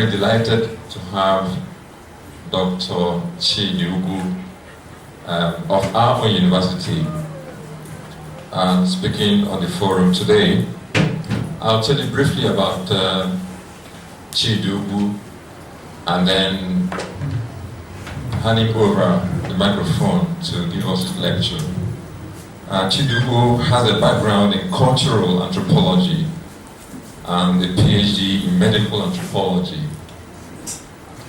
very delighted to have Dr. Chidi Ugwu of our own university speaking on the forum today. I'll tell you briefly about Chidi Ugwu and then handing over the microphone to give us his lecture. Chidi Ugwu has a background in cultural anthropology and a PhD in medical anthropology.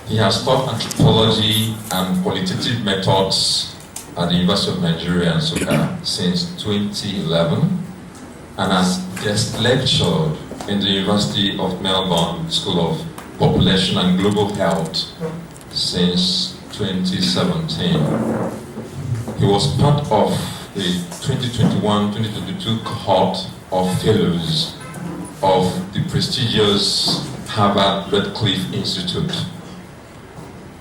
He has taught anthropology and qualitative methods at the University of Nigeria and Nsukka since 2011 and has guest lectured in the University of Melbourne School of Population and Global Health since 2017. He was part of the 2021-2022 cohort of fellows of the prestigious Harvard Radcliffe Institute.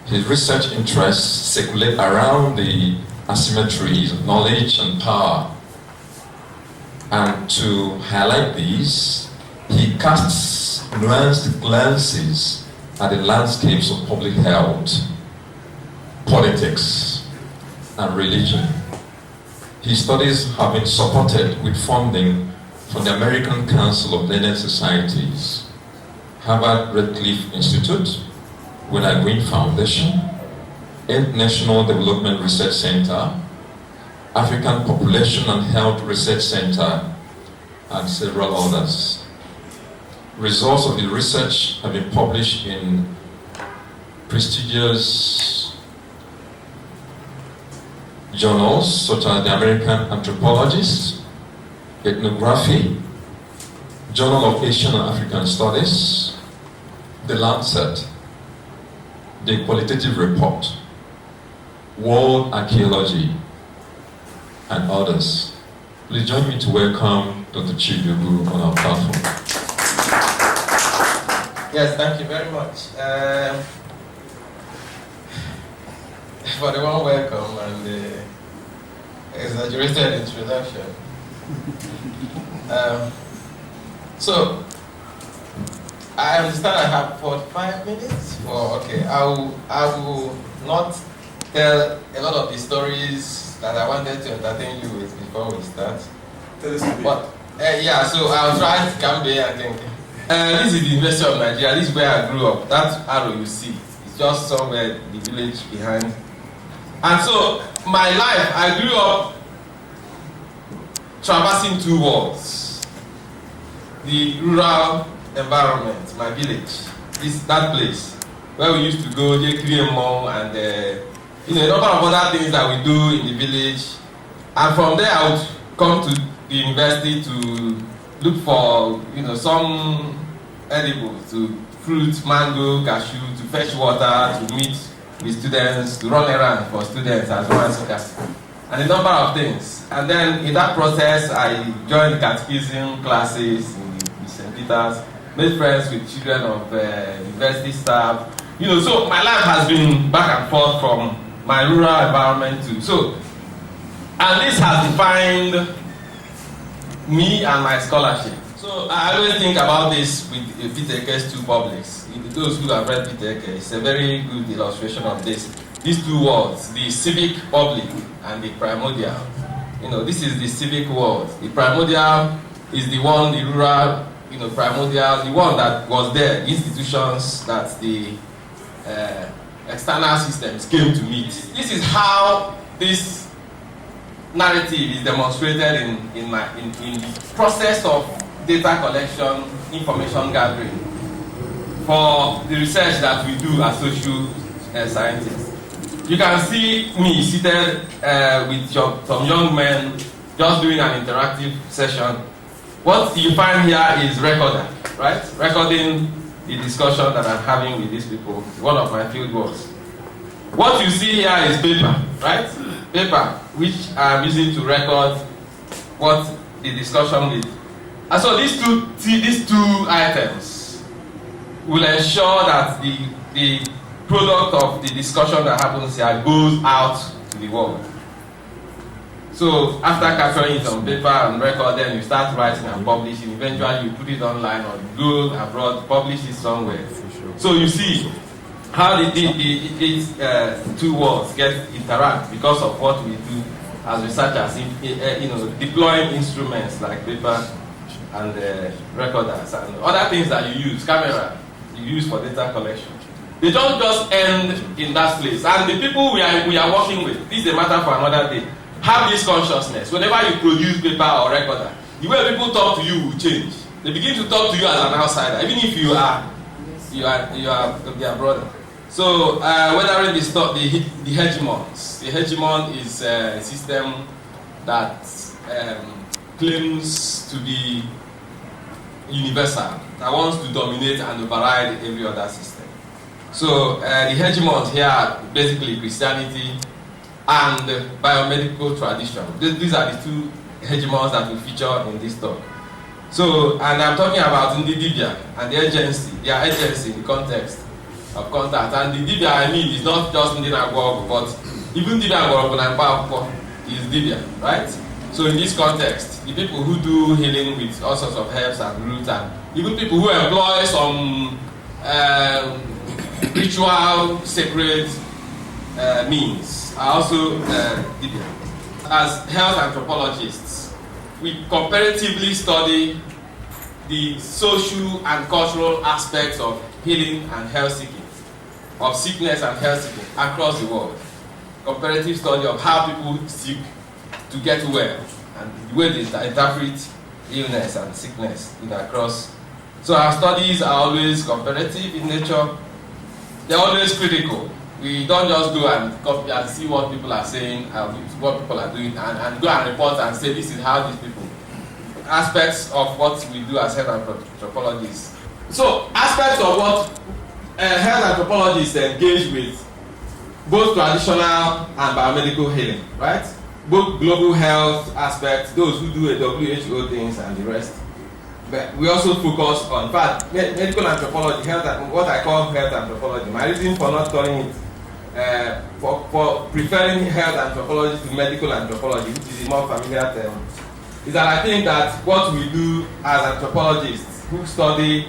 His research interests circulate around the asymmetries of knowledge and power. And to highlight these, he casts nuanced glances at the landscapes of public health, politics, and religion. His studies have been supported with funding from the American Council of Learned Societies, Harvard Radcliffe Institute, Winner Green Foundation, International Development Research Center, African Population and Health Research Center, and several others. Results of the research have been published in prestigious journals such as the American Anthropologist, Ethnography, Journal of Asian and African Studies, The Lancet, The Qualitative Report, World Archaeology, and others. Please join me to welcome Dr. Chidi Ugwu on our platform. Yes, thank you very much. For the warm welcome and the exaggerated introduction. So, I understand I have 45 minutes. Okay, I will not tell a lot of the stories that I wanted to entertain you with before we start. But yeah, so I'll try to come there and think. This is the University of Nigeria. This is where I grew up. That arrow you see, it's just somewhere the village behind. And so my life, I grew up traversing two worlds: the rural environment, my village, that place where we used to go, and a number of other things that we do in the village. And from there, I would come to the university to look for, some edibles, to fruit, mango, cashew, to fetch water, to meet with students, to run errands for students as well as and a number of things. And then in that process, I joined catechism classes in St. Peter's, made friends with children of university staff. So my life has been back and forth from my rural environment too. So, and this has defined me and my scholarship. So I always think about this with Peter Eke's two publics. Those who have read Peter Eke, it's a very good illustration of this. These two worlds, the civic public and the primordial. This is the civic world. The primordial is the one, the rural, primordial, the one that was there, the institutions that the external systems came to meet. This is how this narrative is demonstrated in the process of data collection, information gathering for the research that we do as social scientists. You can see me seated with some young men just doing an interactive session. What you find here is recorder, right? Recording the discussion that I'm having with these people, one of my field works. What you see here is paper, right? Paper, which I'm using to record what the discussion is. And so these two items will ensure that the product of the discussion that happens here goes out to the world. So after capturing it on paper and record, then you start writing and publishing. Eventually you put it online or you go abroad, publish it somewhere. So you see how these two worlds interact because of what we do as researchers, deploying instruments like paper and recorders and other things that you use, camera, you use for data collection. They don't just end in that place. And the people we are working with, this is a matter for another day, have this consciousness. Whenever you produce paper or recorder, the way people talk to you will change. They begin to talk to you as an outsider, even if you are their brother. So whether it is the hegemons. The hegemon is a system that claims to be universal, that wants to dominate and override every other system. So the hegemons here are basically Christianity and biomedical tradition. These are the two hegemons that will feature in this talk. So, and I'm talking about Ndĩ Dibįa and their agency in the context of contact. And Ndĩ Dibįa, I mean, is not just Ndĩ Dibįa, but even Ndĩ Dibįa is Dibia, right? So in this context, the people who do healing with all sorts of herbs and roots, and even people who employ some ritual, sacred means are also Dibia. As health anthropologists, we comparatively study the social and cultural aspects of healing and health seeking, of sickness and health seeking across the world. Comparative study of how people seek to get well and the way they interpret illness and sickness across. So our studies are always comparative in nature. They're always critical. We don't just go and copy and see what people are saying, what people are doing, and go and report and say this is how these people. Aspects of what we do as health anthropologists. So aspects of what health anthropologists engage with, both traditional and biomedical healing, right? Both global health aspects, those who do a WHO things and the rest. But we also focus on, in fact, medical anthropology, what I call health anthropology. My reason for not calling it, for preferring health anthropology to medical anthropology, which is a more familiar term, is that I think that what we do as anthropologists who study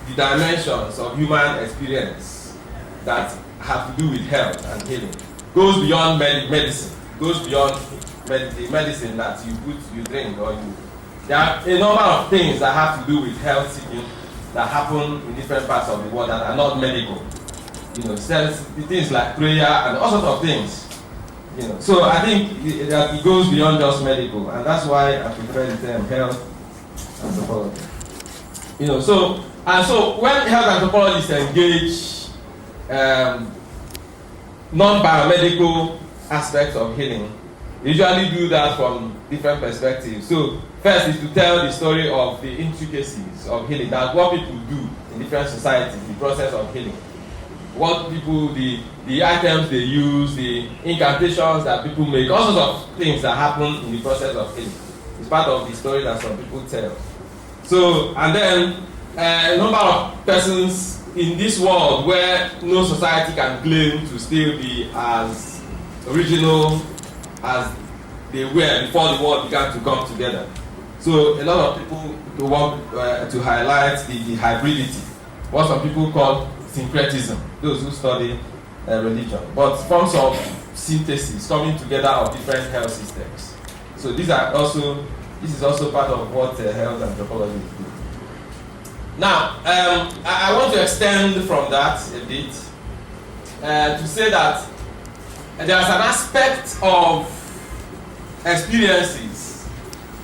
the dimensions of human experience that have to do with health and healing goes beyond medicine, goes beyond the medicine that you drink or you. There are a number of things that have to do with health seeking that happen in different parts of the world that are not medical. Things like prayer and all sorts of things. So I think that it goes beyond just medical, and that's why I prefer the term health anthropology. So when health anthropologists engage non-biomedical aspects of healing, they usually do that from different perspectives. So first is to tell the story of the intricacies of healing, that's what people do in different societies, the process of healing. What people, the items they use, the incantations that people make, all sorts of things that happen in the process of healing. It's part of the story that some people tell. So, and then a number of persons in this world where no society can claim to still be as original as they were before the world began to come together. So a lot of people want to highlight the hybridity, what some people call syncretism, those who study religion, but forms of synthesis, coming together of different health systems. So this is also part of what health anthropology do. Now, I want to extend from that a bit to say that there's an aspect of experiences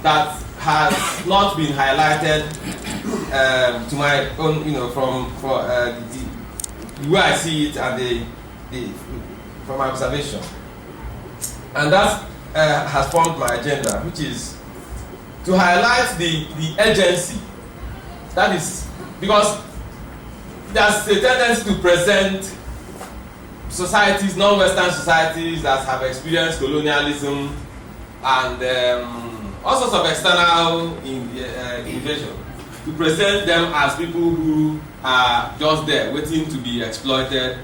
that has not been highlighted to my own, from the way I see it and from my observation. And that has formed my agenda, which is to highlight the agency. That is, because there's a tendency to present societies, non-Western societies that have experienced colonialism and all sorts of external invasion, to present them as people who are just there waiting to be exploited,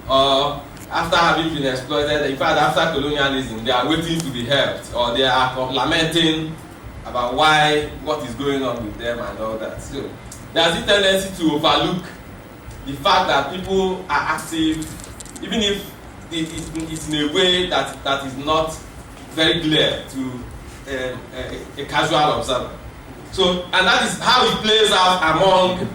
or after having been exploited, in fact after colonialism, they are waiting to be helped, or they are lamenting about what is going on with them and all that. So there's a tendency to overlook the fact that people are active, even if it's in a way that is not very clear to a casual observer. So, and that is how it plays out among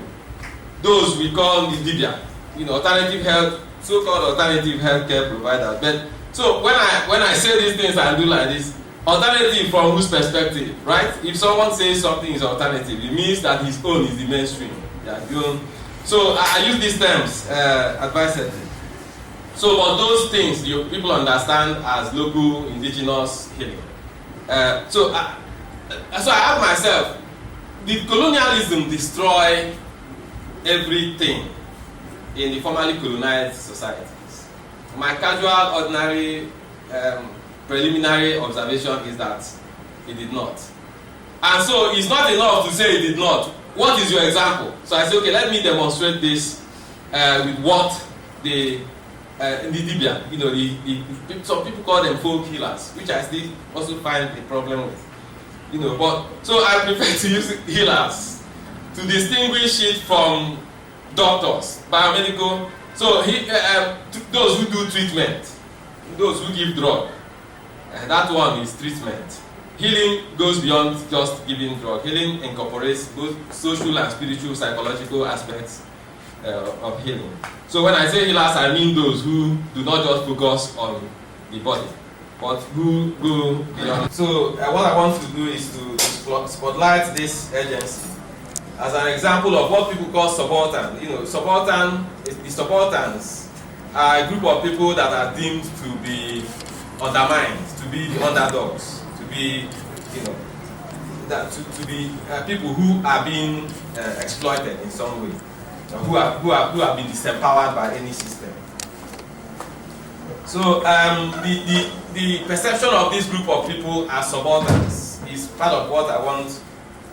those we call Ndĩ Dibįa, alternative health, so-called alternative healthcare providers. But so when I say these things and do like this, alternative from whose perspective, right? If someone says something is alternative, it means that his own is the mainstream. Yeah, so I use these terms advisedly. So, but those things people understand as local indigenous healing. So I ask myself, did colonialism destroy everything in the formerly colonized societies? My casual, ordinary, preliminary observation is that it did not. And so it's not enough to say it did not. What is your example? So I say, okay, let me demonstrate this with what the Ndĩ Dibįa, some people call them folk healers, which I still also find a problem with. But so I prefer to use healers to distinguish it from doctors, biomedical. So those who do treatment, those who give drug, that one is treatment. Healing goes beyond just giving drug. Healing incorporates both social and spiritual, psychological aspects of healing. So when I say healers, I mean those who do not just focus on the body, but who go beyond. So what I want to do is to spotlight this agency as an example of what people call subaltern. The subalterns are a group of people that are deemed to be undermined, to be the underdogs, to be, to be people who are being exploited in some way, who have been disempowered by any system. So the perception of this group of people as subalterns is part of what I want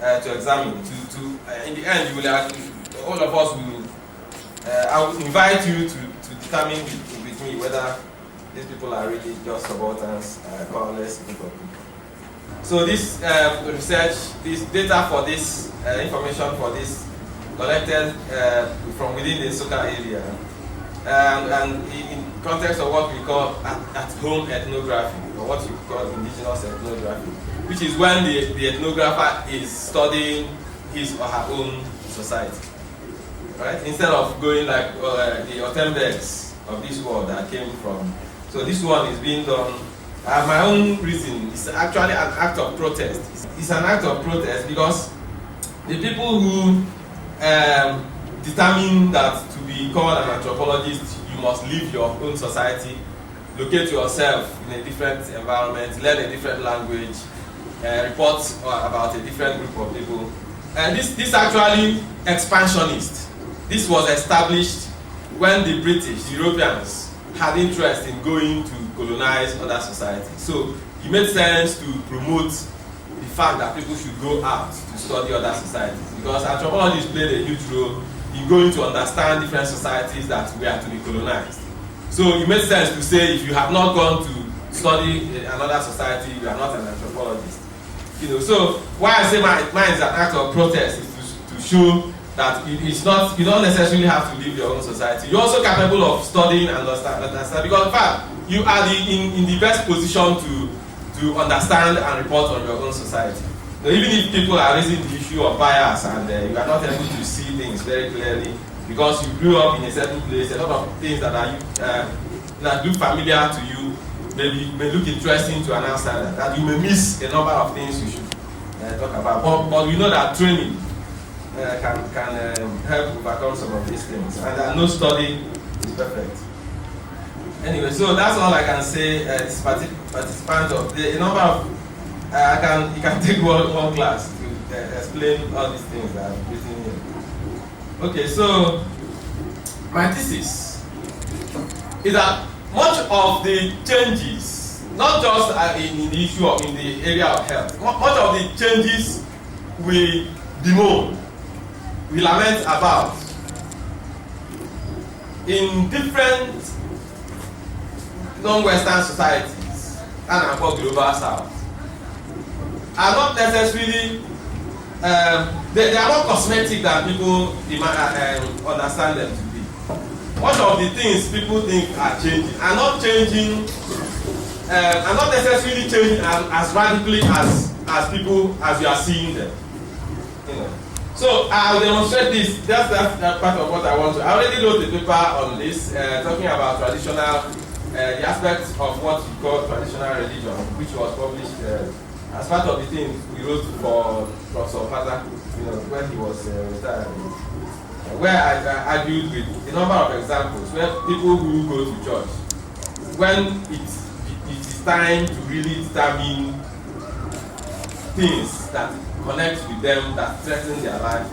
to examine. In the end, you will all of us will. I will invite you to determine with me whether these people are really just subalterns, powerless group of people. So this research, this data for this information for this collected from within the Soka area, and in context of what we call at-home ethnography, or what you call indigenous ethnography, which is when the ethnographer is studying his or her own society, right? Instead of going like the Otembegs of this world that came from. So this one is being done. I have my own reason. It's actually an act of protest. It's an act of protest because the people who determine that to be called an anthropologist, you must leave your own society, locate yourself in a different environment, learn a different language, report about a different group of people. And this actually expansionist. This was established when the British, the Europeans, had interest in going to colonize other societies. So it made sense to promote the fact that people should go out to study other societies, because anthropologists played a huge role in going to understand different societies that were to be colonized. So it made sense to say if you have not gone to study another society, you are not an anthropologist. So why I say mine is an act of protest is to show that it's not, you don't necessarily have to leave your own society. You're also capable of studying and understand, because in fact, you are in the best position to understand and report on your own society. So even if people are raising the issue of bias and you are not able to see things very clearly because you grew up in a certain place, a lot of things that are that look familiar to you may look interesting to an outsider, that you may miss a number of things you should talk about. But we know that training can help overcome some of these things, and no study is perfect. Anyway, so that's all I can say. This participant of the number of you can take one class to explain all these things that I've written here. Okay, so my thesis is that much of the changes, not just in the issue of in the area of health, much of the changes we bemoan, we lament about in different non-Western societies and above global south are not necessarily they are not cosmetic that people understand them to be. much of the things people think are changing are not changing, are not necessarily changing as radically as you are seeing them. You know. So I'll demonstrate this. That's that part of what I want to. I already wrote a paper on this, talking about traditional, the aspects of what we call traditional religion, which was published as part of the thing we wrote for Professor Fata, you know, when he was retired. Where I argued with a number of examples where people who go to church, when it is time to really determine things that connect with them, that threaten their life,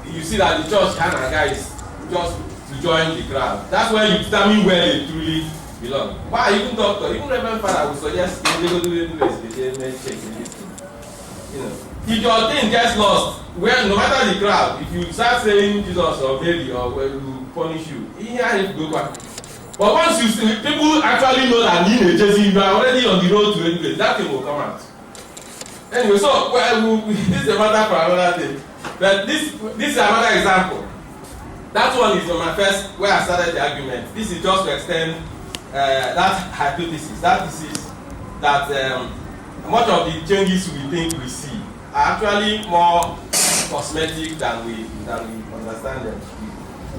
you see that the church kind of guys just to join the crowd. That's where you determine where they truly belong. Why even doctor, even Reverend Father would suggest they go to the university, you know. If your thing gets lost, well, no matter the crowd, if you start saying Jesus or Mary or well, will punish you, here you go back. But once you see, people actually know that you are already on the road to any place, that thing will come out. Anyway, so well, this is a matter for another thing. But this is another example. That one is on my first, where I started the argument. This is just to extend that hypothesis, that thesis, that much of the changes we think we see are actually more cosmetic than we understand them.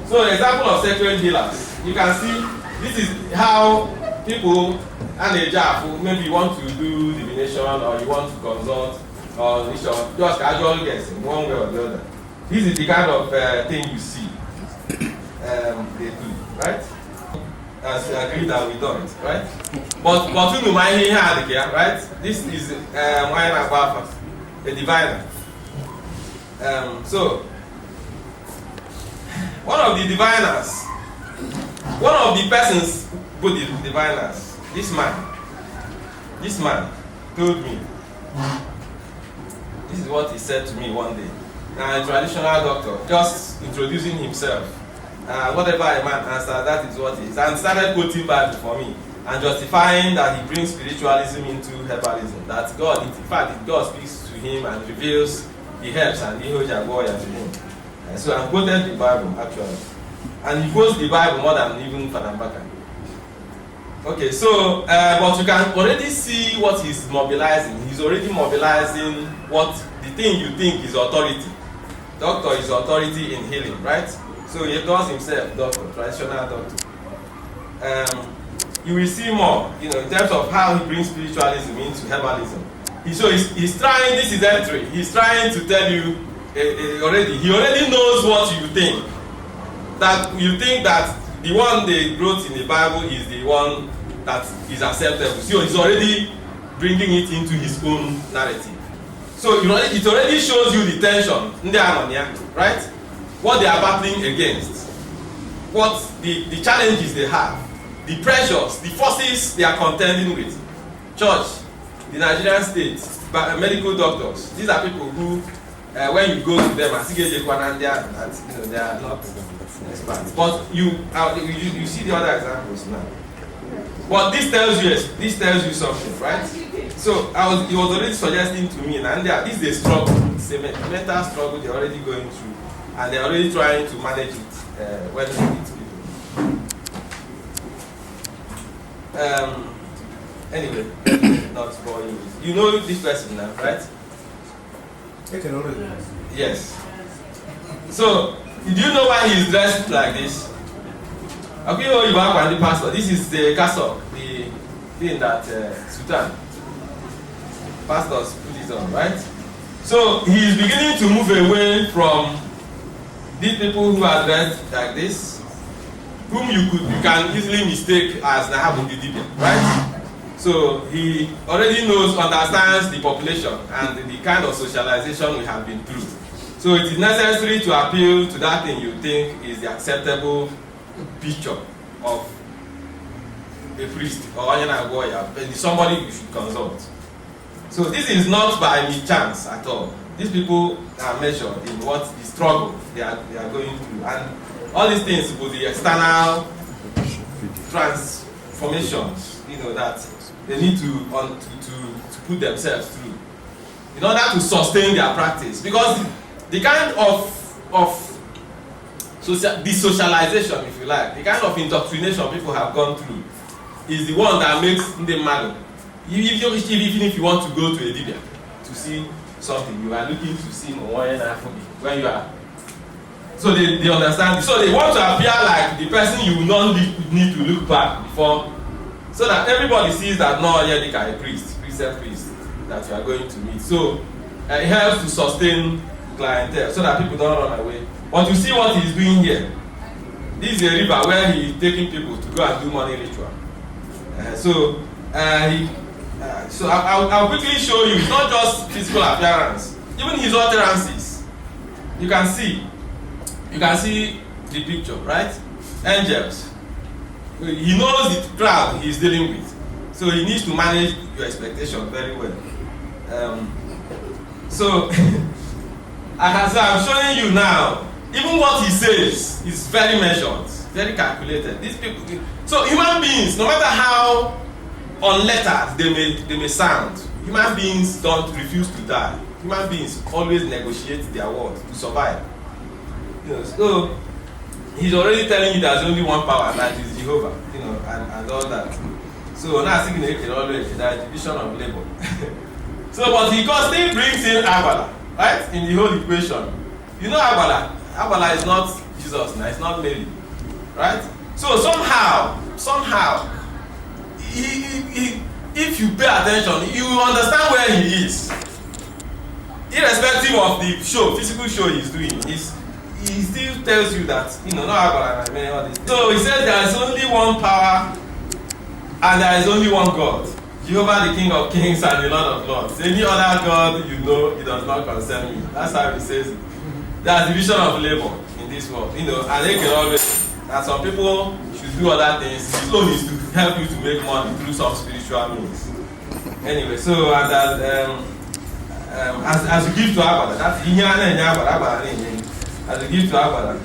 So, an example of sacred healers. You can see this is how people and a job, maybe you want to do divination or you want to consult or just casual guessing, one way or the other. This is the kind of thing you see they do, right? As you agree that we don't, right? But you know my here, right? This is a diviner. So one of the diviners, one of the persons put the diviners, this man told me, this is what he said to me one day. Now, a traditional doctor, just introducing himself. Whatever a man answered, that is what he is. And started quoting Bible for me and justifying that he brings spiritualism into herbalism. That God, in fact, God speaks to him and reveals the herbs and the Hojagoya to him. And so I quoted the Bible actually. And he quotes the Bible more than even Fadambaka. Okay, so, but you can already see what he's mobilizing. He's already mobilizing what the thing you think is authority. Doctor is authority in healing, right? So he calls himself doctor, traditional doctor. You will see more, you know, in terms of how he brings spiritualism into herbalism. So he's trying, this is entry, he's trying to tell you already, he already knows what you think. That you think that the one they wrote in the Bible is the one that is acceptable. So he's already bringing it into his own narrative. So it already shows you the tension, right? What they are battling against, what the challenges they have, the pressures, the forces they are contending with. Church, the Nigerian state, medical doctors, these are people who, when you go to them, they are not experts. But you see the other examples now. But this tells you something, right? So he was already suggesting to me, and this is a struggle, it's a mental struggle they're already going through, and they're already trying to manage it when they meet people. Anyway, not for you. You know this person now, right? Yes. So, do you know why he's dressed like this? Okay, you are the pastor. This is the castle, the thing that Sultan pastors put it on, right? So he is beginning to move away from these people who are dressed like this, whom you can easily mistake as Ndĩ Dibįa, right? So he already understands the population and the kind of socialization we have been through. So it is necessary to appeal to that thing you think is the acceptable picture of a priest or somebody you should consult. So this is not by chance at all. These people are measured in what the struggle they are going through, and all these things with the external transformations, that they need to put themselves through in order to sustain their practice. Because the kind of desocialization, if you like, the kind of indoctrination people have gone through, is the one that makes them mad. Even if you want to go to a Dibia to see something, you are looking to see when you are. So they understand. So they want to appear like the person you will not need to look back before, so that everybody sees that no, yeah, they are a priest that you are going to meet. So it helps to sustain clientele so that people don't run away. But you see what he's doing here. This is a river where he's taking people to go and do money ritual. So I'll quickly show you. It's not just physical appearance, even his utterances. You can see the picture, right? Angels. He knows the crowd he's dealing with, so he needs to manage your expectation very well. So as I'm showing you now, even what he says is very measured, very calculated. These people, so human beings, no matter how unlettered they may sound, human beings don't refuse to die. Human beings always negotiate their words to survive. So he's already telling you there's only one power, and that is Jehovah, and all that. So now speaking always that division of labor. So but he constantly brings in Agbala, right? In the whole equation. Agbala is not Jesus now, it's not Mary. Right? So somehow, if you pay attention, you will understand where he is. Irrespective of the physical show he's doing, he still tells you that, no Agbala and all this. So he says there is only one power and there is only one God. Jehovah the King of Kings and the Lord of Lords. Any other God it does not concern me. That's how he says it. There's division of labor in this world, and they can always. And some people should do other things. His own is to help you to make money through some spiritual means. Anyway, so as you give to Agbala, that's Agbala. As you give to Agbala,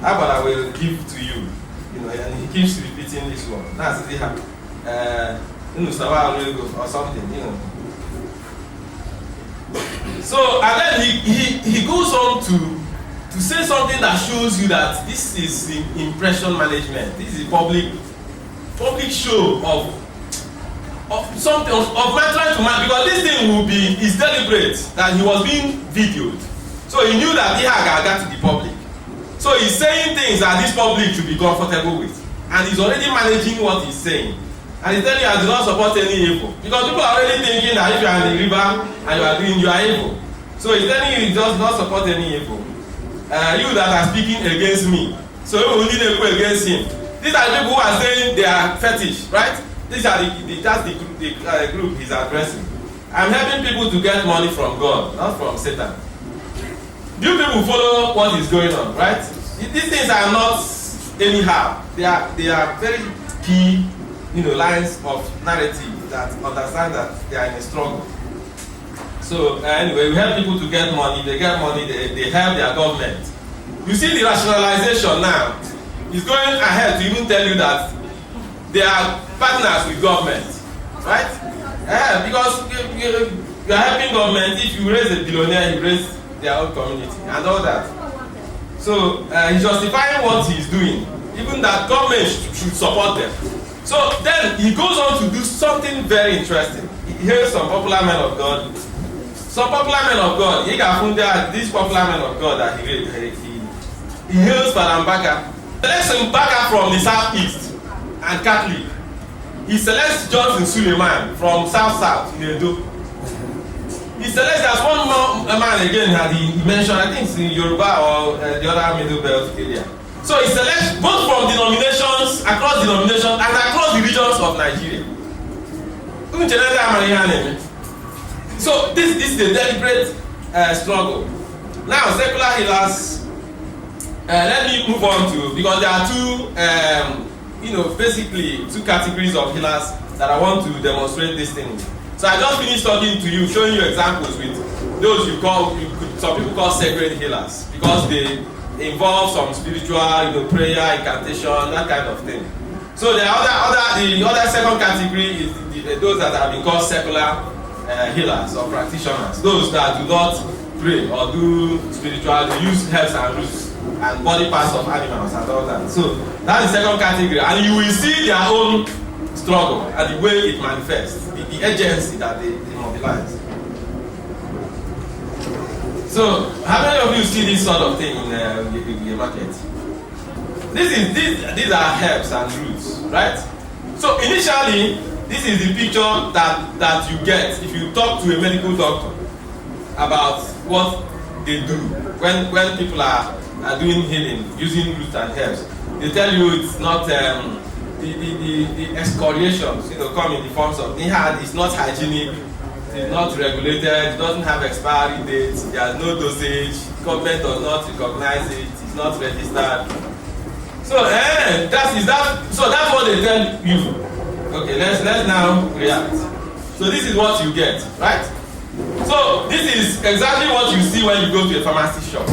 Agbala will give to you. And he keeps repeating this one. That's the or something, So and then he goes on to say something that shows you that this is the impression management. This is a public show of something of man trying to man, because this thing is deliberate, that he was being videoed. So he knew that he had got to the public. So he's saying things that this public should be comfortable with, and he's already managing what he's saying. And he's telling you, I do not support any evil. Because people are already thinking that if you are in the river and you are evil. So he's telling you, he does not support any evil. You that are speaking against me, so you will need a go against him. These are the people who are saying they are fetish, right? These are the group he's addressing. I'm helping people to get money from God, not from Satan. You people follow what is going on, right? These things are not anyhow. They are very key, lines of narrative that understand that they are in a struggle. So anyway, we help people to get money. They get money, they help their government. You see the rationalization now is going ahead to even tell you that they are partners with government, right? Because you are helping government. If you raise a billionaire, you raise their own community and all that. So he's justifying what he's doing, even that government should support them. So then he goes on to do something very interesting. He hails some popular men of God. Some popular men of God, this popular man of God that he hails Padam Baka. He selects Mbaka from the southeast and Catholic. He selects Johnson Suleiman from south in Edo. He selects, there's one more man again that he mentioned, I think it's in Yoruba or the other Middle Belt area. So he selects both from denominations, across denominations, and across the regions of Nigeria. So this is a deliberate struggle. Now, secular healers, let me move on to, because there are basically two categories of healers that I want to demonstrate this thing with. So I just finished talking to you, showing you examples with those some people call sacred healers, because they involve some spiritual, prayer, incantation, that kind of thing. So the other second category is those that have been called secular healers or practitioners, those that do not pray or do spiritual, they use herbs and roots and body parts of animals and all that. So that's the second category, and you will see their own struggle and the way it manifests, the agency that they mobilize. So, how many of you see this sort of thing in the market? These are herbs and roots, right? So initially, this is the picture that you get if you talk to a medical doctor about what they do when people are doing healing using roots and herbs. They tell you it's not the excoriations, come in the forms of it's not hygienic, it's not regulated, it doesn't have expiry dates, there's no dosage, government does not recognize it, it's not registered. So that's what they tell you. Okay, let's now react. So this is what you get, right? So this is exactly what you see when you go to a pharmacy shop.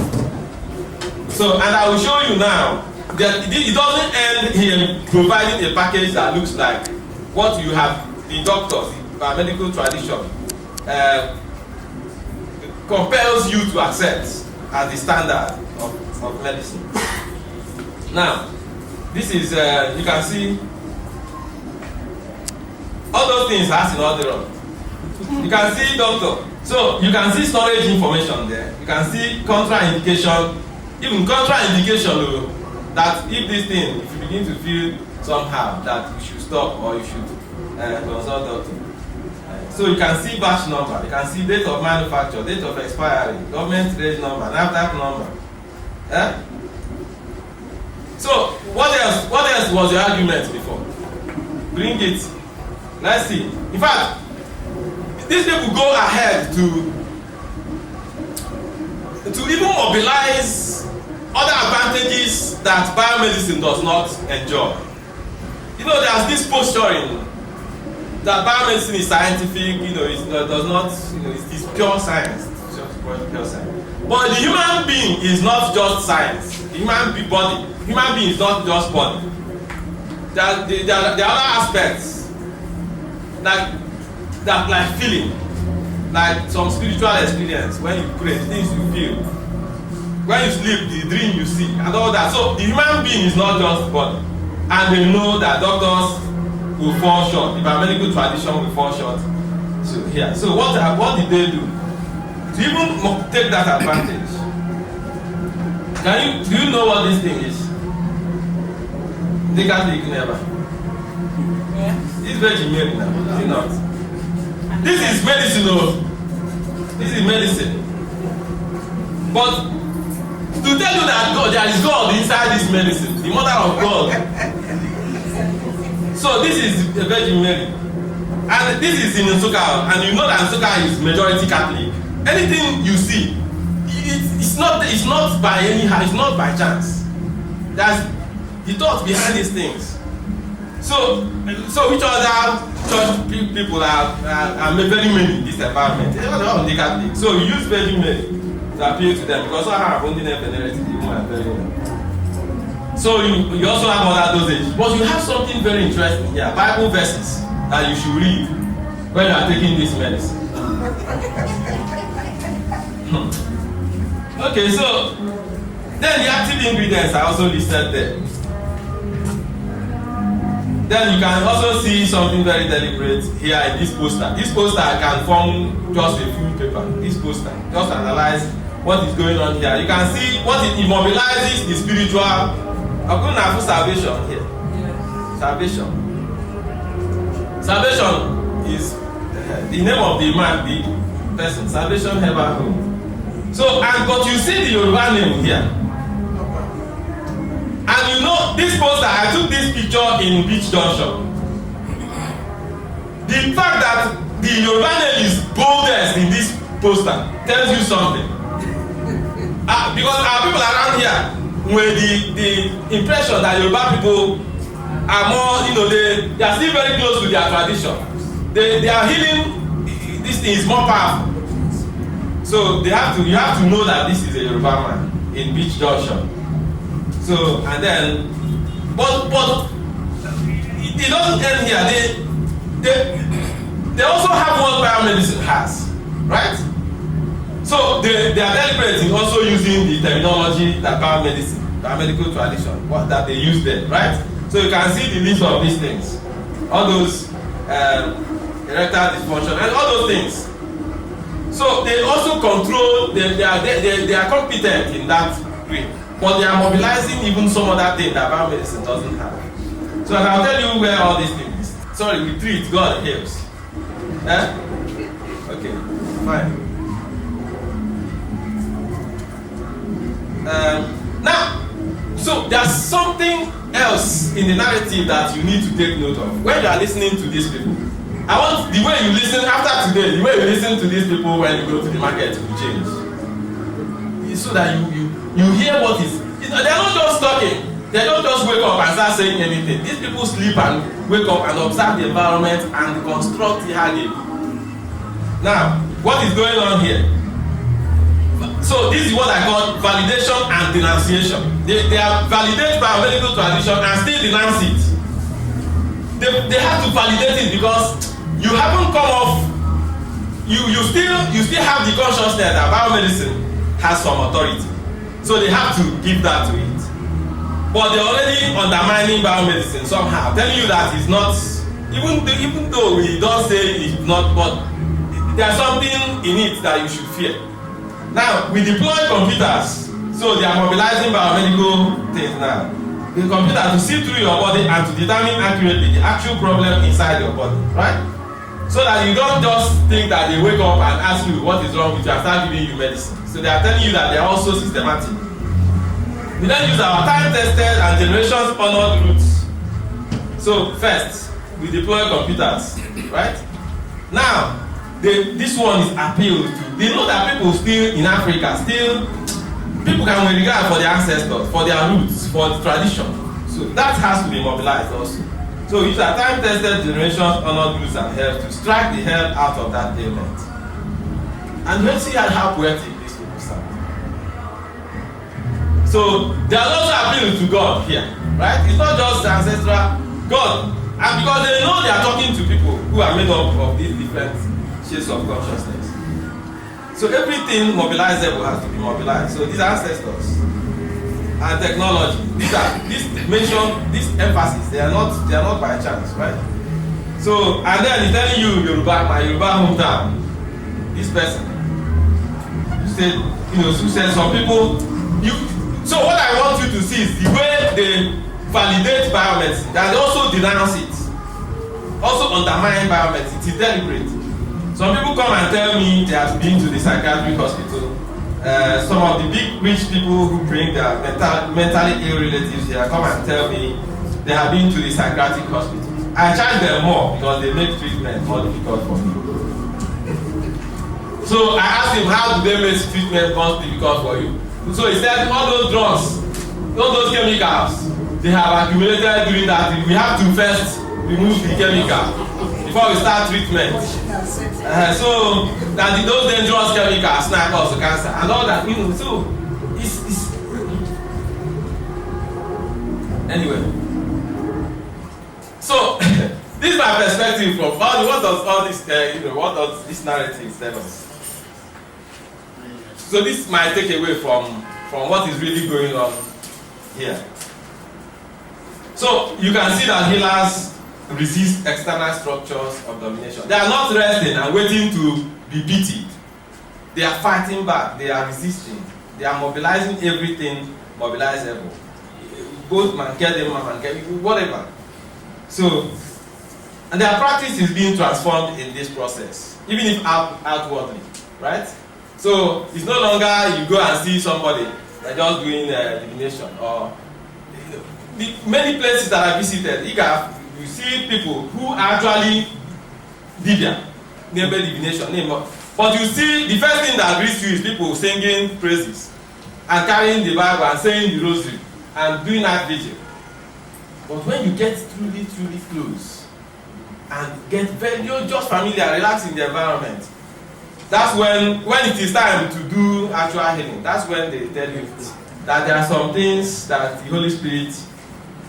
So, and I will show you now that it doesn't end here providing a package that looks like what you have the doctors, the medical tradition compels you to accept as the standard of medicine. Now, this is, you can see all those things has in order. You can see doctor. So you can see storage information there. You can see contraindication, even contraindication that if this thing, if you begin to feel somehow that you should stop or you should consult doctor. So you can see batch number, you can see date of manufacture, date of expiry, government reg number, NAFDAC number. So what else was the argument before? Bring it. Let's see. In fact, these people go ahead to even mobilize other advantages that biomedicine does not enjoy. There's this posturing that biomedicine is scientific, it does not, it's pure science. It's just pure science. But the human being is not just science. The human being is not just body. There are other aspects, like feeling, like some spiritual experience. When you pray, things you feel. When you sleep, the dream you see, and all that. So the human being is not just body. And they know that doctors will fall short. The biomedical tradition will fall short. So here. So what did they do? To even take that advantage. Do you know what this thing is? They can't take never. Yeah. It's very Mary now, is it not? This is medicine, This is medicine. But to tell you that there is God inside this medicine, the mother of God. So this is a Virgin Mary. And this is in Nsukka, and you know that Nsukka is majority Catholic. Anything you see, it's not by anyhow, it's not by chance. That's the thought behind these things. So which other church people are very many in this environment? They are not the Catholic. So you use Virgin Mary to appeal to them because I have only venerate the woman very well. So you also have other dosage, but you have something very interesting here: Bible verses that you should read when you are taking this medicine. Okay, so then the active ingredients are also listed there. Then you can also see something very deliberate here in this poster. This poster can form just a full paper. This poster, just analyze what is going on here. You can see what it immobilizes the spiritual. I'm going to have salvation here. Salvation. Salvation is the name of the man, the person. Salvation Herbal Home. So, but you see the Yoruba name here. And this poster, I took this picture in Beach Junction. The fact that the Yoruba name is boldest in this poster tells you something. Because our people around here, with the impression that Yoruba people are more, they are still very close to their tradition. They are healing, this thing is more powerful. So you have to know that this is a Yoruba man in Beach Junction. So, and then, but it doesn't end here. They also have what biomedicine has, right? So So they are deliberate in also using the terminology that biomedical tradition, that they use there, right? So you can see the list of these things, all those erectile dysfunction and all those things. So they also control, they are competent in that way, but they are mobilizing even some other thing that biomedicine doesn't have. So I can tell you where all these things. Sorry, we treat, God helps. Eh? Okay, fine. Now, so there's something else in the narrative that you need to take note of when you are listening to these people. I want the way you listen after today, the way you listen to these people when you go to the market will change. So that you hear what is. They're not just talking. They don't just wake up and start saying anything. These people sleep and wake up and observe the environment and construct the Hagem. Now, what is going on here? So this is what I call validation and denunciation. They are validate biomedical tradition and still denounce it. They have to validate it because you haven't come off. You still have the consciousness that biomedicine has some authority. So they have to give that to it. But they're already undermining biomedicine somehow, telling you that it's not, even though we don't say it's not, but there's something in it that you should fear. Now, we deploy computers, so they are mobilizing biomedical things now. The computer to see through your body and to determine accurately the actual problem inside your body, right? So that you don't just think that they wake up and ask you what is wrong with you and start giving you medicine. So they are telling you that they are also systematic. We then use our time-tested and generations-honored routes. So first, we deploy computers, right? Now, this one is appealed to. They know that people still in Africa, people can regard for their ancestors, for their roots, for the tradition. So that has to be mobilized also. So use our time-tested generations-honored roots and health to strike the hell out of that ailment. And let's see how poetic this will sound. So they are also appealing to God here, right? It's not just ancestral God, and because they know they are talking to people who are made up of these different shades of consciousness. So everything mobilizable has to be mobilized. So these ancestors and technology, this emphasis, they are not by chance, right? So and then he's telling you Yoruba, my Yoruba hometown, this person. You said some people. So what I want you to see is the way they validate biomedicine, that they also denounce it, also undermine biomedicine. It's deliberate. Some people come and tell me they have been to the psychiatric hospital. Some of the big rich people who bring their mentally ill relatives here come and tell me they have been to the psychiatric hospital. I charge them more because they make treatment more difficult for me. So I asked him, how do they make treatment more difficult for you? So he said, all those drugs, all those chemicals, they have accumulated during that. We have to first remove the chemical before we start treatment. So that those dangerous chemicals now cause cancer and all that. So it's anyway. So this is my perspective from what does all this what does this narrative tell us? So this is my takeaway from what is really going on here. So you can see that healers resist external structures of domination. They are not resting and waiting to be beaten. They are fighting back. They are resisting. They are mobilizing everything mobilizable. Both whatever. So, and their practice is being transformed in this process, even if outwardly, right? So it's no longer you go and see somebody like just doing divination or many places that I visited. You see people who actually Dibïa, name divination, but you see the first thing that greets you is people singing praises and carrying the Bible and saying the rosary and doing that vigil. But when you get truly close and get very, you're just familiar, relax in the environment, that's when it is time to do actual healing. That's when they tell you that there are some things that the Holy Spirit is,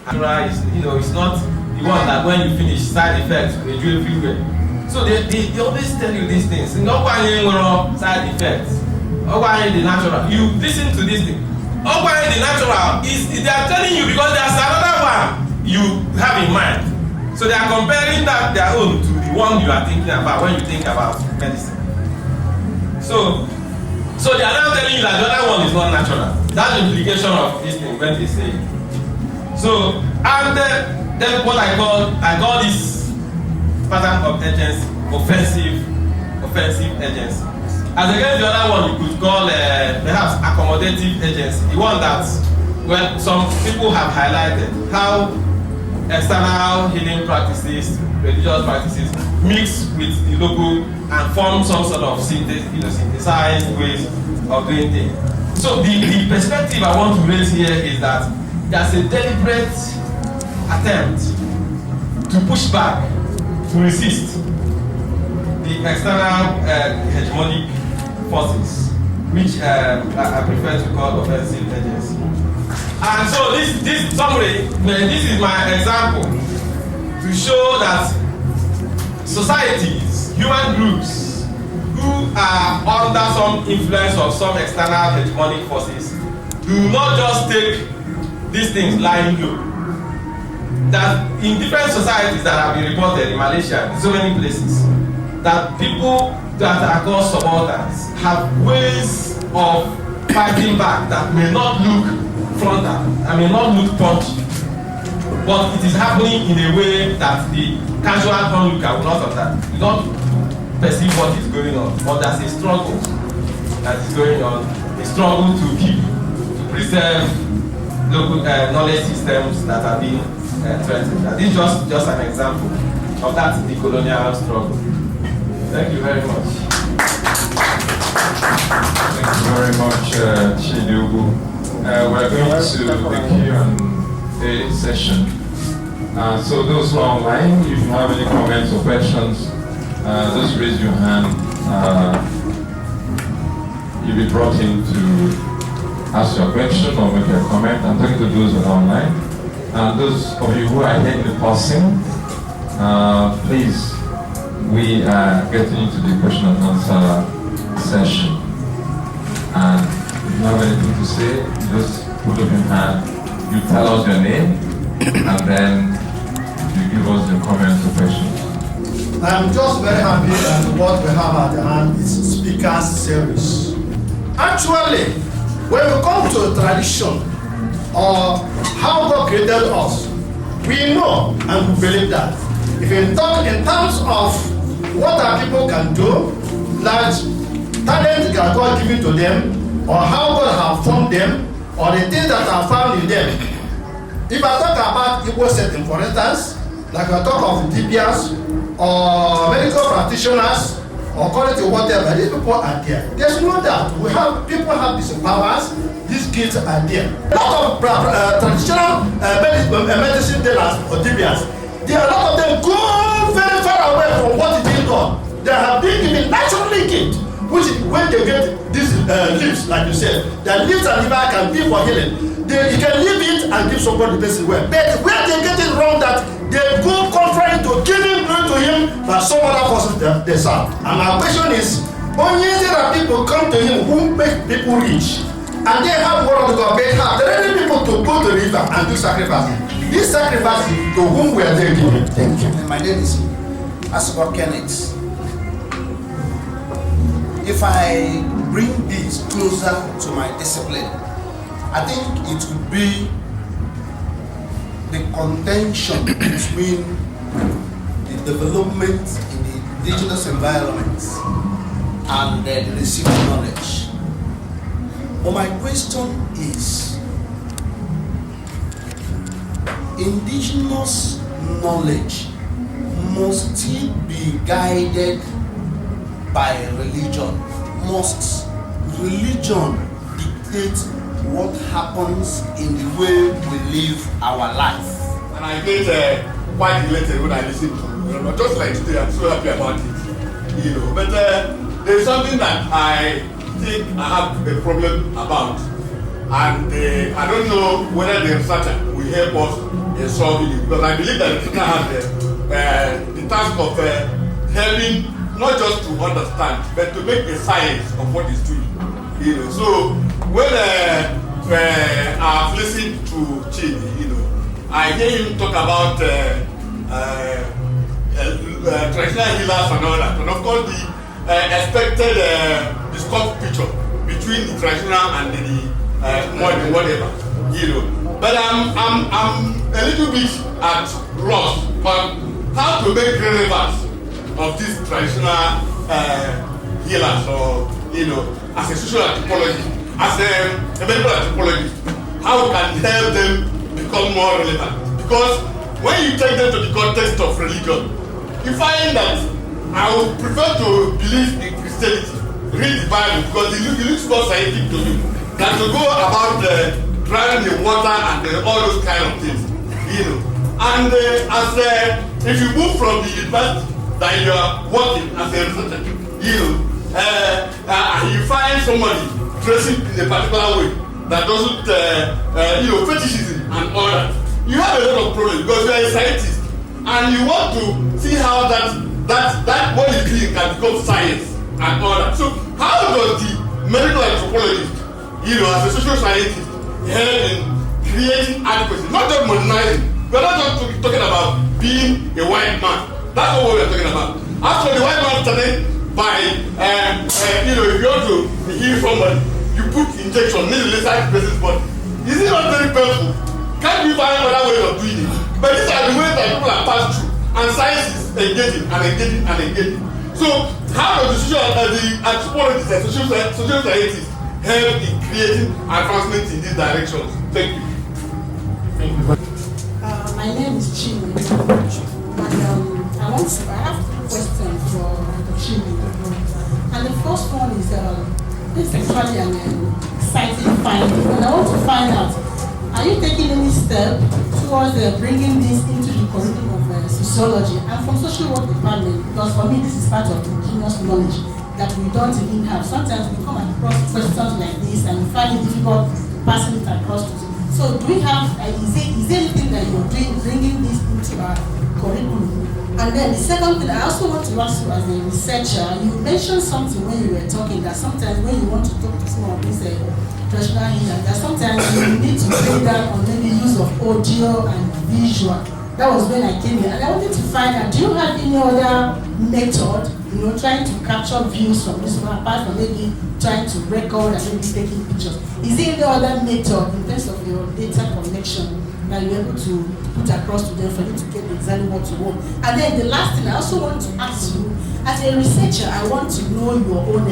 it's not the one that when you finish, side effects they do everywhere. So they always tell you these things. No one side effects. the natural. You listen to this thing. The natural is they are telling you because there's another one you have in mind. So they are comparing that their own to the one you are thinking about when you think about medicine. So they are now telling you that the other one is not natural. That's the implication of this thing when they say it. So and then what I call this pattern of agency, offensive agency. As against the other one, you could call perhaps accommodative agency. The one that some people have highlighted how external healing practices, religious practices, mix with the local and form some sort of synthesized ways of doing things. So the perspective I want to raise here is that there's a deliberate attempt to push back, to resist the external hegemonic forces, which I prefer to call offensive agency. And so this summary, this is my example to show that societies, human groups who are under some influence of some external hegemonic forces do not just take these things lying low. That in different societies that have been reported in Malaysia, in so many places, that people that are called subalterns have ways of fighting back that may not look frontal, I may not look punchy, but it is happening in a way that the casual onlooker will not perceive what is going on, but there's a struggle that is going on, a struggle to preserve local knowledge systems that are being threatened. This is just an example of that decolonial struggle. Thank you very much. Thank you very much, Chidi Ugwu. We're going to the Q&A session. So those who are online, if you have any comments or questions, just raise your hand. You'll be brought in to ask your question or make a comment. I'm talking to those who are online. And those of you who are here in person, please, we are getting into the question and answer session. And if you have anything to say, just put up your hand. You tell us your name, and then you give us your comments or questions. I'm just very happy that what we have at the hand is speakers service. Actually, when we come to tradition or how God created us, we know and we believe that. If in terms of what our people can do, like talent that God given to them, or how God have formed them, or the things that are found in them. If I talk about Igbo setting, for instance, like I talk of Dibias, or medical practitioners, or quality whatever, these people are there. There's no doubt. People have these powers, these kids are there. A lot of traditional medicine dealers or Dibias, there are a lot of them go very far away from what is being done. They have been given naturally gift, which when they get these leaves, like you said, the leaves and liver can be for healing. You can leave it and give somebody the basic well. But where they get it wrong, that they go contrary to giving glory to him, but some other forces they serve. And my question is, only that people come to him who make people rich, and they have word of God, they have the ready people to go to the river and do sacrifices. These sacrifices, to whom were they given? Thank you. My name is Asabor Kenneth. If I bring this closer to my discipline, I think it would be the contention between the development in the indigenous environments and the received knowledge. But my question is, indigenous knowledge must it be guided by religion? Must religion dictate what happens in the way we live our life? And I get quite elated when I listen to you. Just like today, I'm so happy about it. But there's something that I think I have a problem about, and I don't know whether the researcher will help us in solving it, because I believe that the researcher has the task of helping not just to understand, but to make a science of what he's doing. So when I've listened to Chidi, I hear him talk about traditional healers and all that, and of course the expected discord picture between the traditional and the modern, whatever, But I'm a little bit at loss on how to make relevance of these traditional healers, or as a social anthropologist, as a medical anthropologist, how we can help them become more relevant. Because when you take them to the context of religion, you find that I would prefer to believe in Christianity, read the Bible, because it looks more scientific to me, than to go about driving the water and all those kind of things, And if you move from the university that you are working as a researcher, and you find somebody dressing in a particular way that doesn't, fetishism and all that, you have a lot of problems because you are a scientist and you want to see how that what is doing can become science and all that. So how does the medical anthropologist, as a social scientist, help in creating adequacy, not just modernizing? We're not just talking about being a white man. That's not what we're talking about. Actually, the white man started by, if you want to heal somebody, you put injection, needle inside the person's body. Is it not very painful? Can't we find other ways of doing it? But these are the ways that people are passed through, and science is engaging and engaging and engaging. So, how does the anthropologists and social scientists help in creating advancements in these directions? Thank you. My name is Chidi, and I have 2 questions for Chidi. And the first one is, this is actually an exciting finding, and I want to find out, are you taking any step towards bringing this into the curriculum of sociology and from social work department? Because for me, this is part of indigenous knowledge that we don't even have. Sometimes we come across questions like this and we find it difficult passing it across to. So do we have, is there anything that you're doing, bringing this into our curriculum? And then the second thing, I also want to ask you as a researcher, you mentioned something when you were talking that sometimes when you want to talk to some of these traditional healers, that sometimes you need to bring down on maybe use of audio and visual. That was when I came here. And I wanted to find out, do you have any other method, trying to capture views from this one, apart from maybe trying to record and maybe taking pictures? Is there any other method in terms of your data collection that you're able to put across to them for you to get exactly what you want? And then the last thing, I also want to ask you, as a researcher, I want to know your own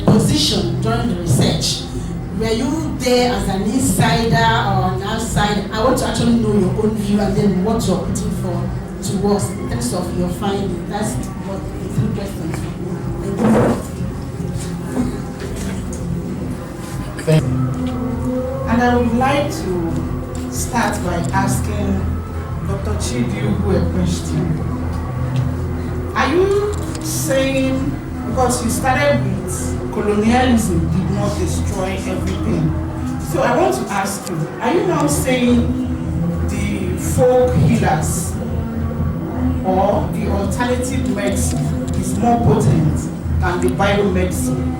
position during the research. Were you there as an insider or an outsider? I want to actually know your own view and then what you're putting for towards in terms of your finding. That's what the 3 questions for me. And I would like to start by asking Dr. Chidi Ugwu a question. Are you saying, because you started with colonialism did not destroy everything, so I want to ask you, are you now saying the folk healers or the alternative medicine is more potent than the biomedicine?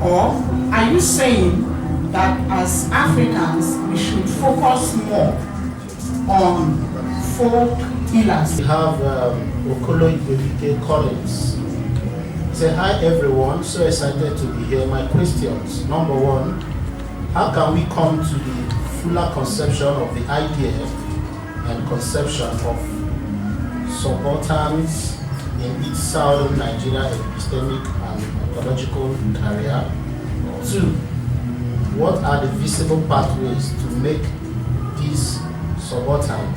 Or are you saying that as Africans, we should focus more on folk healers? We have Okolo Ibebike Collins. Say hi everyone, so excited to be here. My questions, number 1, how can we come to the fuller conception of the idea and conception of subalterns in its southern Nigeria epistemic and ontological career? 2, what are the visible pathways to make these subaltern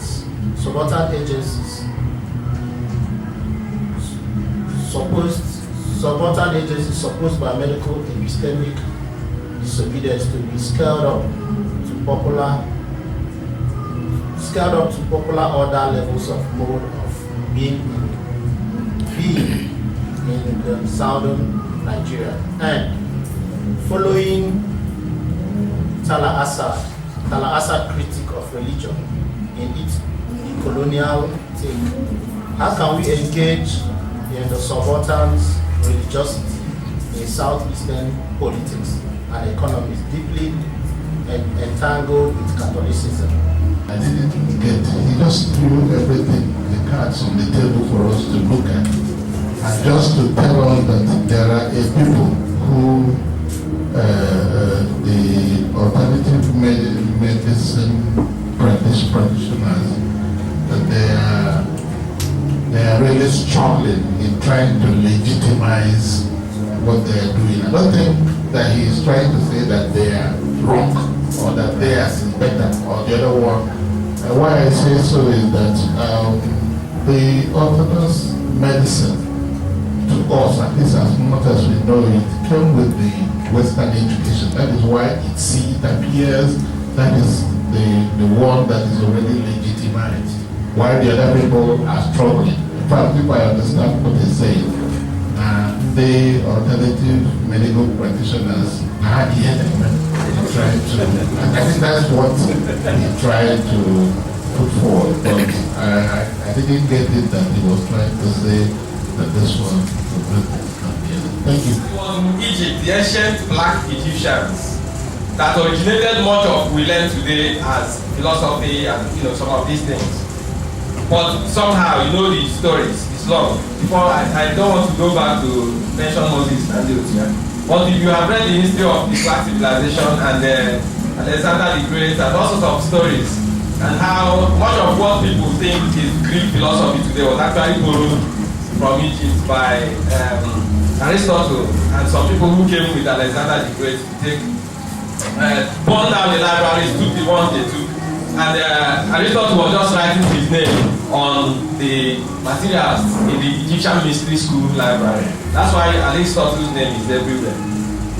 agencies supposed by medical epistemic disobedience to be scaled up to popular order levels of mode of being in the southern Nigeria? And following Tala Assad critique of religion in its colonial take, how can we engage in the subalterns' religiosity in southeastern politics and economy is deeply entangled with Catholicism. I didn't get it. He just threw everything, the cards on the table for us to look at. And just to tell us that there are a people who, the alternative medicine practitioners, that they are really struggling in trying to legitimize what they are doing. I don't think that he is trying to say that they are wrong or that theirs is better or the other one. Why I say so is that the Orthodox medicine, to us, at least as much as we know it, came with the Western education. That is why it appears that is the one that is already legitimized, while the other people are struggling. In fact, people understand what they say. The alternative medical practitioners are here trying to, I think that's what he tried to put forward, but I didn't get it that he was trying to say that this one was Thank you. It was in Egypt, the ancient black Egyptians, that originated much of we learn today as philosophy and some of these things. But somehow, the stories, it's long. Before I don't want to go back to mention Moses and Ndį. But if you have read the history of the black civilization and Alexander the Great and all sorts of stories, and how much of what people think is Greek philosophy today was actually borrowed from Egypt by Aristotle and some people who came with Alexander the Great to take, burned down the libraries, took the ones they took. And Aristotle was just writing his name on the materials in the Egyptian Mystery School library. That's why Aristotle's name is everywhere.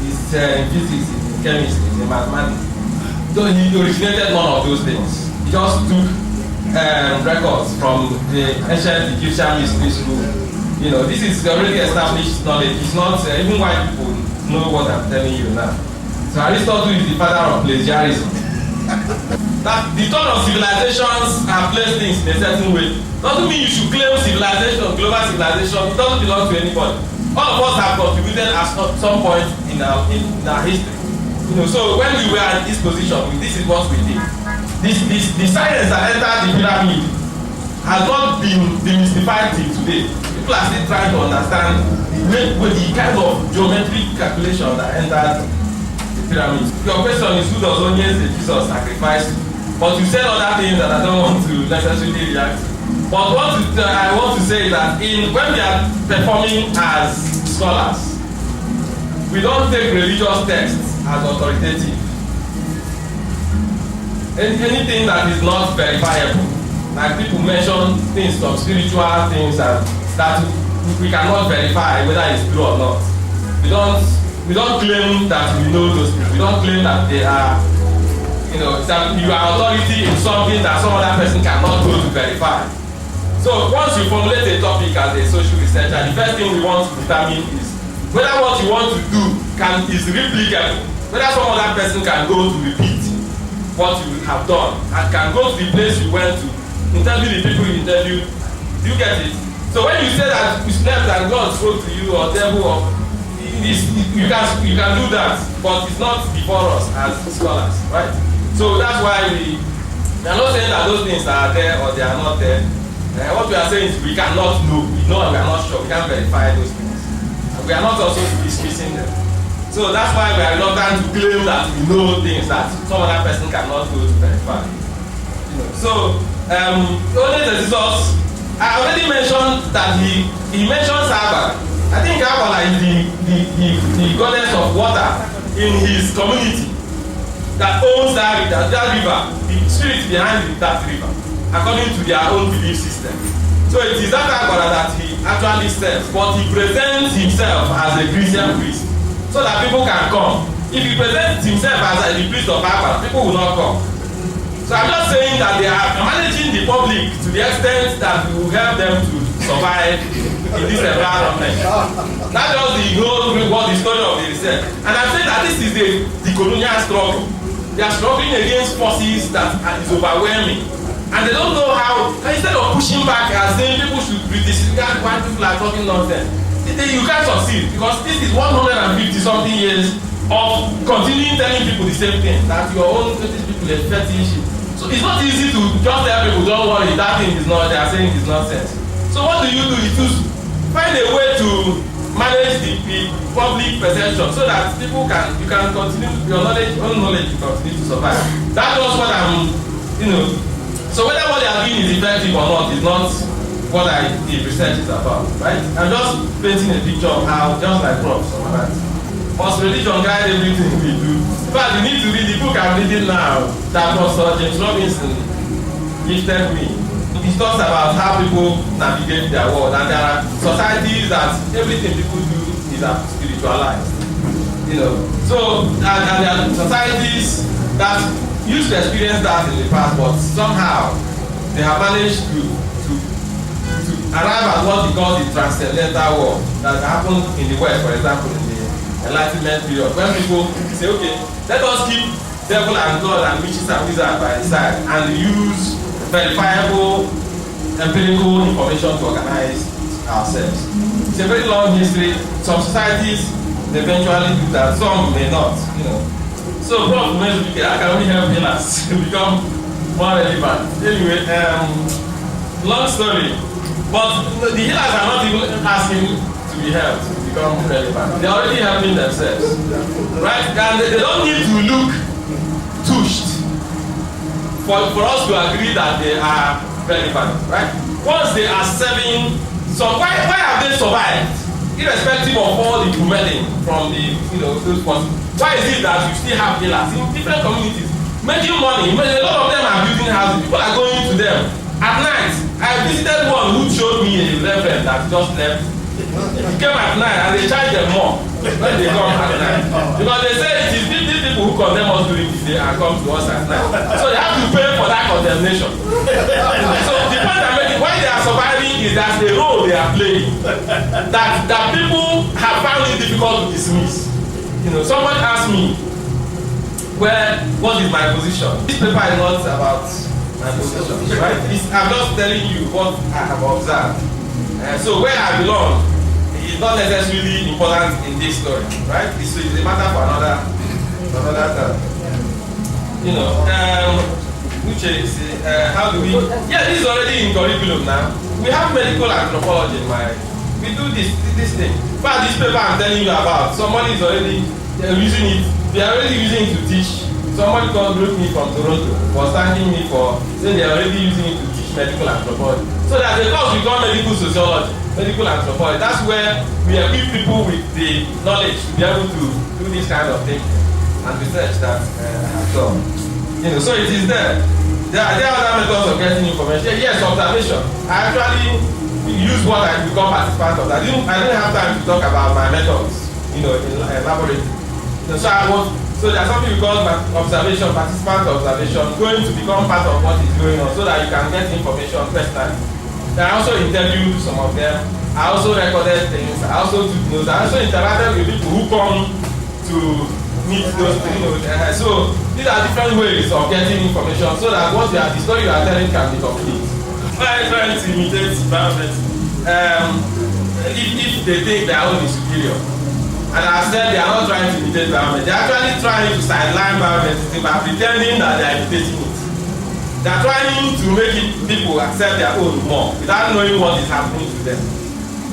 It's in physics, it's in chemistry, it's in mathematics. So he originated none of those things. He just took records from the ancient Egyptian Mystery School. This is already established knowledge. It's not, even white people know what I'm telling you now. So Aristotle is the father of plagiarism. That the turn of civilizations have placed things in a certain way doesn't mean you should claim civilization, global civilization. It doesn't belong to anybody. All of us have contributed at some point in our history. So when we were in this position, this is what we did. The science that entered the pyramid has not been demystified till today. People are still trying to understand with the kind of geometric calculation that entered the pyramid. Your question is, who does Onions the Jesus sacrifice? But you said other things that I don't want to necessarily react to. But what I want to say is that when we are performing as scholars, we don't take religious texts as authoritative. Anything that is not verifiable, like people mention things, some spiritual things that we cannot verify whether it's true or not. We don't claim that we know those things. We don't claim that they are, that you are authority in something that some other person cannot go to verify. So once you formulate a topic as a social researcher, the first thing we want to determine is whether what you want to do is replicable, whether some other person can go to repeat what you have done and can go to the place you went to, interview the people you interviewed. Do you get it? So when you say that you slept and God spoke to you or devil, or you can do that, but it's not before us as scholars, right? So that's why we are not saying that those things are there or they are not there. What we are saying is we cannot know. We know and we are not sure. We can't verify those things. And we are not also dismissing them. So that's why we are reluctant to claim that we know things that some other person cannot go to verify. So only the Jesus, I already mentioned that he mentions Abba. I think Abba is the goddess of water in his community that owns that river, the spirit behind that river, according to their own belief system. So it is that Abba that he actually serves, but he presents himself as a Christian priest so that people can come. If he presents himself as the priest of Abba, people will not come. So I'm just saying that they are managing the public to the extent that we will help them to survive in this environment. Not just what the story of the research. And I'm saying that this is the colonial struggle. They are struggling against forces that is overwhelming. And they don't know how, instead of pushing back and saying people should disregard why people are talking nonsense, you can't succeed because this is 150 something years of continuing telling people the same thing, that your own fetish people are fetish. So it's not easy to just tell people, don't worry, that thing is not, they are saying it's nonsense. So what do? You to find a way to manage the public perception so that people you can continue, your own knowledge to continue to survive. That's just what I'm, so whether what they are doing is effective or not is not what the research is about, right? I'm just painting a picture of how, just like props or that. Must religion guide everything we do? In fact, you need to read the book I'm reading now that Professor James Robinson gifted me. It talks about how people navigate their world, and there are societies that everything people do is spiritualized. So and there are societies that used to experience that in the past, but somehow they have managed to arrive at what we call the transcendental world that happened in the West, for example, in the Enlightenment period, when people say, okay, let us keep devil and God and witches and wizards by the side and use verifiable empirical information to organize ourselves. It's a very long history. Some societies eventually do that, some may not, So, Prof, I can only help healers to become more relevant. Anyway, long story, but the healers are not even asking to be helped to become relevant. They're already helping themselves, right? And they don't need to look touched for us to agree that they are relevant, right? Once they are serving why have they survived? Irrespective of all the meddling from the those persons. Why is it that you still have healers in different communities making money? A lot of them are building houses. People are going to them at night. I visited one who showed me a reverend that just left. He came at night and they charge them more when they come at night. Because they say it is these people who condemn us during the day and come to us at night. So they have to pay for that condemnation. So the point I'm making, why they are surviving is that the role they are playing that people have found it difficult to dismiss. Someone asked me, what is my position? This paper is not about my position, right? I'm just telling you what I have observed. So where I belong is not necessarily important in this story, right? It's a matter for another time. How do we? Yeah, this is already in curriculum now. We have medical anthropology in mind. We do this thing. But this paper I'm telling you about, somebody is already using it. They are already using it to teach. Somebody wrote me from Toronto for thanking me for saying they are already using it to teach medical anthropology. So that the course we call medical sociology, medical anthropology. That's where we equip people with the knowledge to be able to do this kind of thing and research that I've done. So it is there. There are other methods of getting information. Yes, observation. I actually use what I become participant of. I didn't have time to talk about my methods, in laboratory. So there's something we call observation, participant observation, going to become part of what is going on so that you can get information personally. I also interviewed some of them. I also recorded things. I also took notes. I also interacted with people who come to meet those things. So these are different ways of getting information so that the story you are telling can be complete. Why trying to imitate environment? If they think their own is superior. And I said they are not trying to imitate environment. They are actually trying to sideline environment by pretending that they are imitating it. They are trying to make people accept their own more without knowing what is happening to them.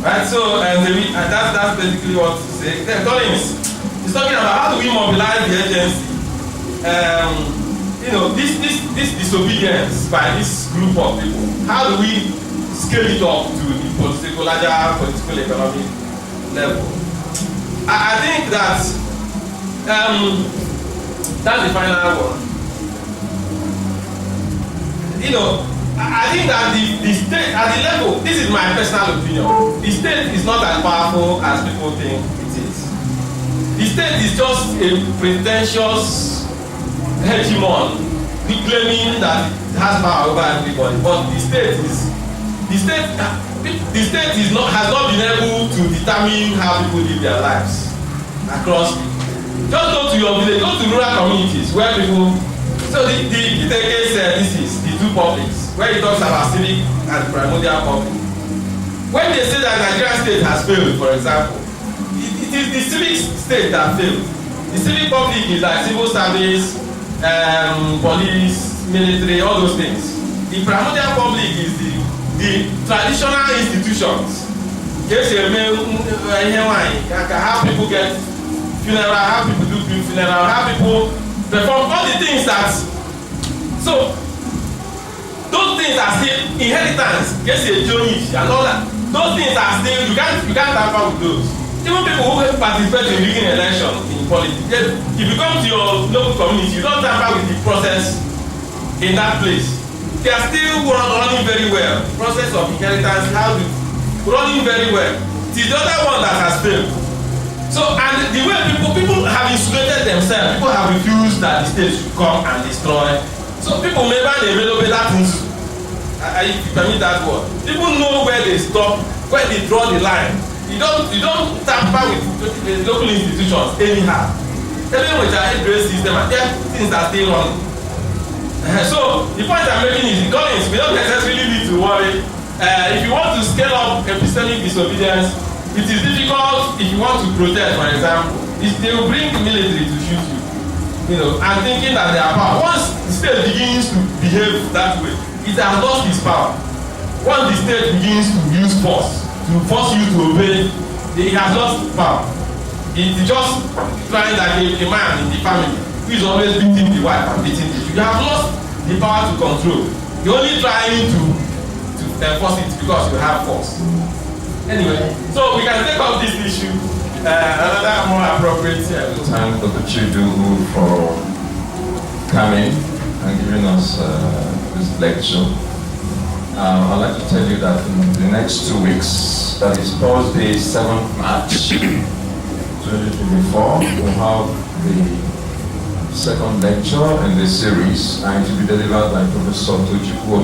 Right? So that's basically what to say. Then Collins is talking about how do we mobilize the agency. This disobedience by this group of people. How do we scale it up to the larger political economic level? I think that that's the final one. I think that the state at the level, this is my personal opinion, the state is not as powerful as people think it is. The state is just a pretentious hegemon claiming that it has power over everybody, but the state has not been able to determine how people live their lives across. Just go to your village, go to rural communities where people. So the Kiteke said this is the two publics where he talks about civic and primordial public. when they say that Nigerian state has failed, for example, it is the civic state that failed. The civic public is like civil service, police, military, all those things. The primordial public is the traditional institutions. Yes, how people get funeral, how people do funeral, how people perform all the things that. So those things are still inheritance. Yes, and all that. Those things are still you can't tamper with those. Even people who participate in rigging election in politics, if you come to your local community, you don't tamper with the process in that place. They are still running very well. The process of inheritance, how to running very well. It is the other one that has failed. So, and the way people have insulated themselves, people have refused that the state should come and destroy. So people may buy the available that things. If you permit that word. People know where they stop, where they draw the line. You don't tamper with the local institutions anyhow. Even with our address system, and things are still running. So the point I'm making is, Collins, we don't necessarily need to worry. If you want to scale up epistemic disobedience, it is difficult if you want to protest, for example. They will bring the military to shoot you. And thinking that they are power. Once the state begins to behave that way, it has lost its power. Once the state begins to use force to force you to obey, it has lost power. It is just trying like a man in the family who is always beating the wife and beating the children. You have lost the power to control. You're only trying to enforce it because you have force. Anyway, so we can take up this issue. Another more appropriate Thank Dr. Chidi Ugwu for coming and giving us this lecture. I'd like to tell you that in the next 2 weeks, that is Thursday, 7th March 2024, we'll have the second lecture in this series, and it will be delivered by Professor Chidi Ugwu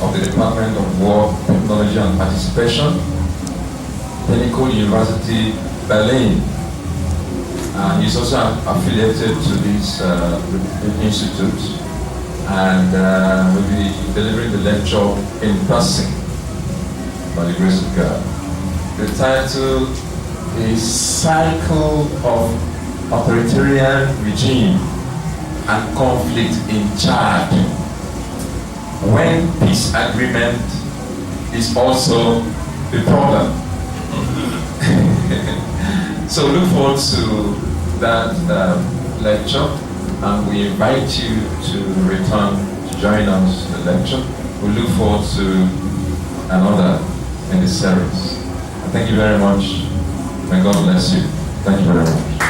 of the Department of Work, Technology and Participation, Technical University, Berlin. He's also affiliated to this institute, and will be delivering the lecture in person by the grace of God. The title is Cycle of Authoritarian Regime and Conflict in Chad, when peace agreement is also the problem. So look forward to that lecture, and we invite you to return to join us in the lecture. We look forward to another in the series. Thank you very much. May God bless you. Thank you very much.